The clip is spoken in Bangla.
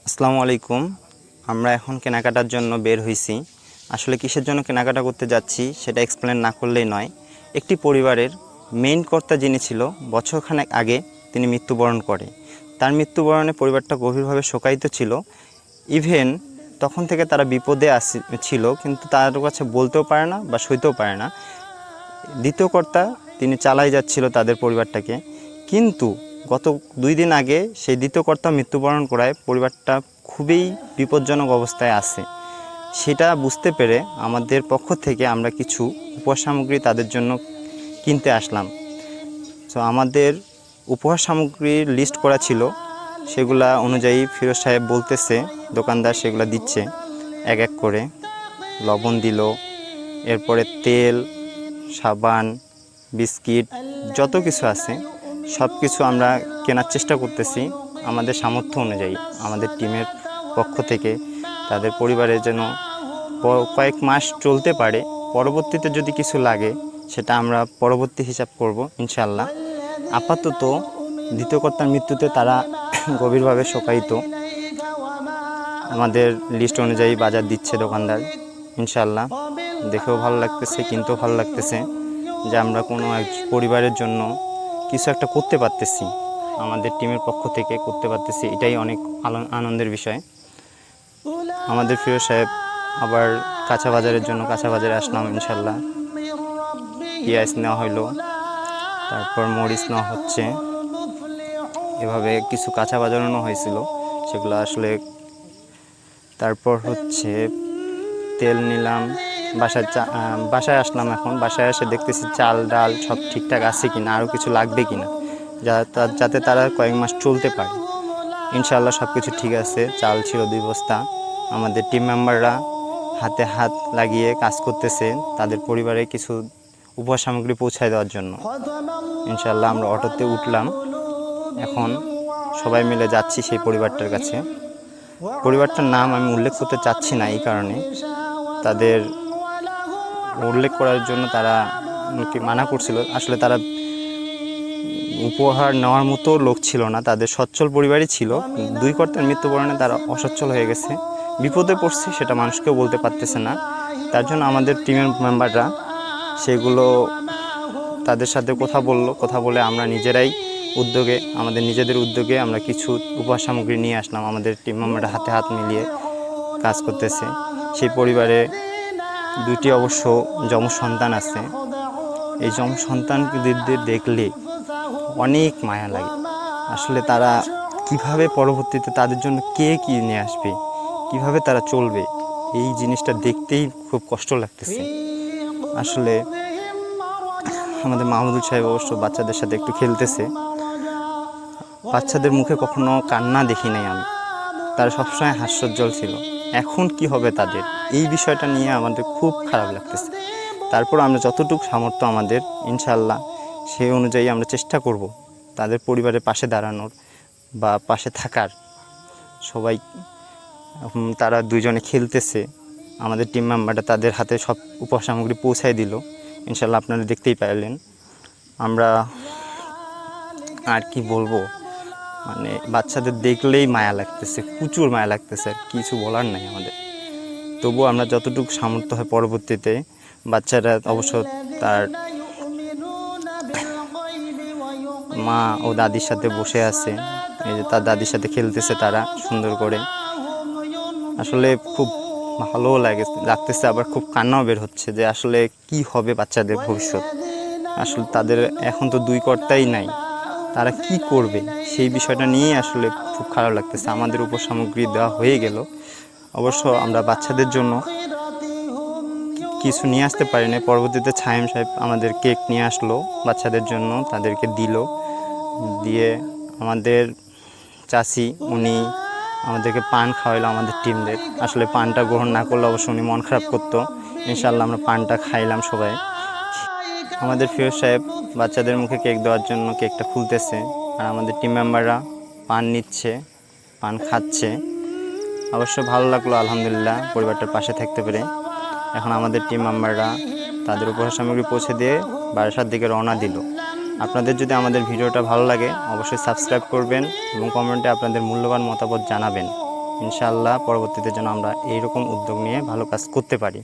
আসসালামু আলাইকুম। আমরা এখন কেনাকাটার জন্য বের হইছি। আসলে কিসের জন্য কেনাকাটা করতে যাচ্ছি সেটা এক্সপ্লেন না করলেই নয়। একটি পরিবারের মেইন কর্তা যিনি ছিল বছরখানেক আগে তিনি মৃত্যুবরণ করে। তার মৃত্যুবরণে পরিবারটা গভীরভাবে শোকায়িত ছিল। ইভেন তখন থেকে তারা বিপদে ছিল, কিন্তু তার কাছে বলতেও পারে না বা সইতেও পারে না। দ্বিতীয় কর্তা তিনি চালাই যাচ্ছিল তাদের পরিবারটাকে, কিন্তু গত 2 দিন আগে সেই দ্বিতীয় কর্তা মৃত্যুবরণ করায় পরিবারটা খুবই বিপজ্জনক অবস্থায় আছে। সেটা বুঝতে পেরে আমাদের পক্ষ থেকে আমরা কিছু উপহার সামগ্রী তাদের জন্য কিনতে আসলাম। তো আমাদের উপহার সামগ্রীর লিস্ট করা ছিল, সেগুলা অনুযায়ী ফিরোজ সাহেব বলতেছে, দোকানদার সেগুলো দিচ্ছে এক এক করে। লবণ দিল, এরপরে তেল, সাবান, বিস্কিট, যত কিছু আছে সব কিছু আমরা কেনার চেষ্টা করতেছি আমাদের সামর্থ্য অনুযায়ী। আমাদের টিমের পক্ষ থেকে তাদের পরিবারের যেন কয়েক মাস চলতে পারে, পরবর্তীতে যদি কিছু লাগে সেটা আমরা পরবর্তী হিসাব করব ইনশাল্লাহ। আপাতত দ্বিতীয় কর্তার মৃত্যুতে তারা গভীরভাবে শোকায়িত। আমাদের লিস্ট অনুযায়ী বাজার দিচ্ছে দোকানদার, ইনশাল্লাহ দেখেও ভালো লাগতেছে, কিনতেও ভালো লাগতেছে যে আমরা কোনো এক পরিবারের জন্য কিছু একটা করতে পারতেছি, আমাদের টিমের পক্ষ থেকে করতে পারতেছি, এটাই অনেক আনন্দের বিষয়। আমাদের ফিরোজ সাহেব আবার কাঁচা বাজারের জন্য কাঁচা বাজারে আসলাম ইনশাল্লাহ। পেঁয়াজ নেওয়া হইলো, তারপর মরিচ নেওয়া হচ্ছে, এভাবে কিছু কাঁচা বাজারও নেওয়া হয়েছিল সেগুলো আসলে। তারপর হচ্ছে তেল নিলাম, বাসায় আসলাম। এখন বাসায় এসে দেখতেছি চাল ডাল সব ঠিকঠাক আছে কিনা, আরও কিছু লাগবে কিনা, যাতে তারা কয়েক মাস চলতে পারে। ইনশাআল্লাহ সব কিছু ঠিক আছে। চাল ছিল 2 বস্তা। আমাদের টিম মেম্বাররা হাতে হাত লাগিয়ে কাজ করতেছে তাদের পরিবারে কিছু উপহার সামগ্রী পৌঁছায় দেওয়ার জন্য। ইনশাআল্লাহ আমরা অটোতে উঠলাম, এখন সবাই মিলে যাচ্ছি সেই পরিবারটার কাছে। পরিবারটার নাম আমি উল্লেখ করতে চাচ্ছি না, এই কারণে তাদের উল্লেখ করার জন্য তারা মানা করছিল। আসলে তারা উপহার নেওয়ার মতো লোক ছিল না, তাদের সচ্ছল পরিবারই ছিল। 2 কর্তার মৃত্যুবরণে তারা অসচ্ছল হয়ে গেছে, বিপদে পড়ছে, সেটা মানুষকেও বলতে পারতেছে না। তার জন্য আমাদের টিমের মেম্বাররা সেগুলো তাদের সাথে কথা বলে আমরা নিজেরাই আমাদের নিজেদের উদ্যোগে আমরা কিছু উপহার সামগ্রী নিয়ে আসলাম। আমাদের টিম মেম্বাররা হাতে হাত মিলিয়ে কাজ করতেছে। সেই পরিবারে 2টি অবশ্য যম সন্তান আছে। এই যম সন্তানদের দেখলে অনেক মায়া লাগে। আসলে তারা কিভাবে পরবর্তীতে তাদের জন্য কে কী নিয়ে আসবে, কিভাবে তারা চলবে, এই জিনিসটা দেখতেই খুব কষ্ট লাগতেছে। আসলে আমাদের মাহমুদুল সাহেব অবশ্য বাচ্চাদের সাথে একটু খেলতেছে। বাচ্চাদের মুখে কখনো কান্না দেখি নাই আমি, তারা সবসময় হাস্যোজ্জ্বল ছিল। এখন কি হবে তাদের, এই বিষয়টা নিয়ে আমাদের খুব খারাপ লাগতেছে। তারপর আমরা যতটুকু সামর্থ্য আমাদের, ইনশাআল্লাহ সেই অনুযায়ী আমরা চেষ্টা করব তাদের পরিবারের পাশে দাঁড়ানোর বা পাশে থাকার। সবাই তারা 2 জনে খেলতেছে, আমাদের টিম মেম্বারটা তাদের হাতে সব উপহার সামগ্রী পৌঁছায় দিল। ইনশাআল্লাহ আপনারা দেখতেই পারলেন। আমরা আর কি বলবো, মানে বাচ্চাদের দেখলেই মায়া লাগতেছে, প্রচুর মায়া লাগতেছে, আর কিছু বলার নাই আমাদের। তবুও আমরা যতটুকু সামর্থ্য হয় পরবর্তীতে, বাচ্চারা অবশ্য তার মা ও দাদির সাথে বসে আছে, এই যে তার দাদির সাথে খেলতেছে তারা সুন্দর করে। আসলে খুব ভালো লাগতেছে, আবার খুব কান্নাও বের হচ্ছে যে আসলে কি হবে বাচ্চাদের ভবিষ্যৎ। আসলে তাদের এখন তো 2 কর্তাই নাই, তারা কি করবে সেই বিষয়টা নিয়েই আসলে খুব খারাপ লাগতেছে। আমাদের উপর সামগ্রী দেওয়া হয়ে গেল, অবশ্য আমরা বাচ্চাদের জন্য কিছু নিয়ে আসতে পারি না। পরবর্তীতে ছায়েম সাহেব আমাদের কেক নিয়ে আসলো বাচ্চাদের জন্য, তাদেরকে দিয়ে আমাদের চাচি উনি আমাদেরকে পান খাওয়াইলো আমাদের টিমদের। আসলে পানটা গ্রহণ না করলে অবশ্য উনি মন খারাপ করতো। ইনশাআল্লাহ আমরা পানটা খাইলাম সবাই। আমাদের ফিরোজ সাহেব বাচ্চাদের মুখে কেক দেওয়ার জন্য কেকটা খুলতেছে, আর আমাদের টিম মেম্বাররা পান নিচ্ছে, পান খাচ্ছে। অবশ্য ভালো লাগলো আলহামদুলিল্লাহ পরিবারটার পাশে থাকতে পেরে। এখন আমাদের টিম মেম্বাররা তাদের উপহার সামগ্রী পৌঁছে দিয়ে বারাসাত দিকে রওনা দিল। আপনাদের যদি আমাদের ভিডিওটা ভালো লাগে অবশ্যই সাবস্ক্রাইব করবেন এবং কমেন্টে আপনাদের মূল্যবান মতামত জানাবেন। ইনশাআল্লাহ পরবর্তীতে যেন আমরা এইরকম উদ্যোগ নিয়ে ভালো কাজ করতে পারি।